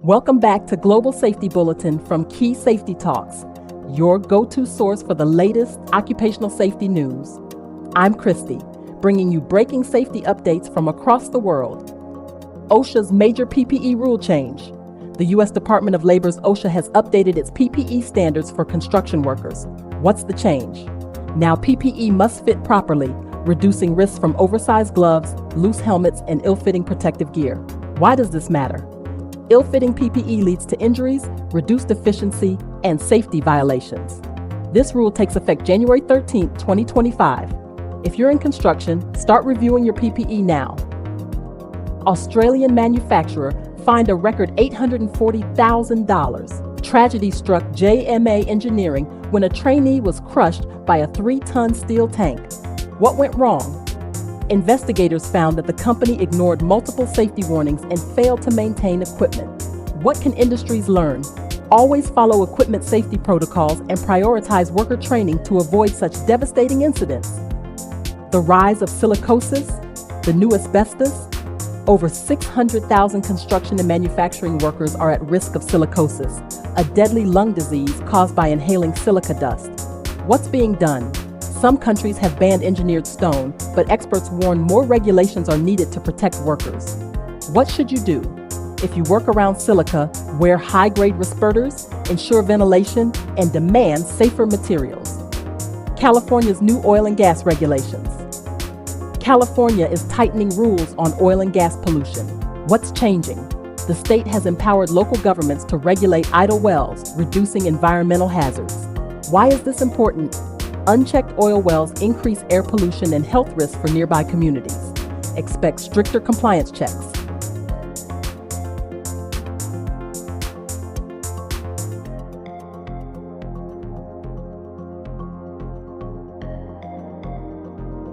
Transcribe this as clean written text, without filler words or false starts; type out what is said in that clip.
Welcome back to Global Safety Bulletin from Key Safety Talks, your go-to source for the latest occupational safety news. I'm Christy, bringing you breaking safety updates from across the world. OSHA's major PPE rule change. The U.S. Department of Labor's OSHA has updated its PPE standards for construction workers. What's the change? Now PPE must fit properly, reducing risks from oversized gloves, loose helmets, and ill-fitting protective gear. Why does this matter? Ill-fitting PPE leads to injuries, reduced efficiency, and safety violations. This rule takes effect January 13, 2025. If you're in construction, start reviewing your PPE now. Australian manufacturer fined a record $840,000. Tragedy struck JMA Engineering when a trainee was crushed by a 3-ton steel tank. What went wrong? Investigators found that the company ignored multiple safety warnings and failed to maintain equipment. What can industries learn? Always follow equipment safety protocols and prioritize worker training to avoid such devastating incidents. The rise of silicosis, the new asbestos. Over 600,000 construction and manufacturing workers are at risk of silicosis, a deadly lung disease caused by inhaling silica dust. What's being done? Some countries have banned engineered stone, but experts warn more regulations are needed to protect workers. What should you do? If you work around silica, wear high-grade respirators, ensure ventilation, and demand safer materials. California's new oil and gas regulations. California is tightening rules on oil and gas pollution. What's changing? The state has empowered local governments to regulate idle wells, reducing environmental hazards. Why is this important? Unchecked oil wells increase air pollution and health risks for nearby communities. Expect stricter compliance checks.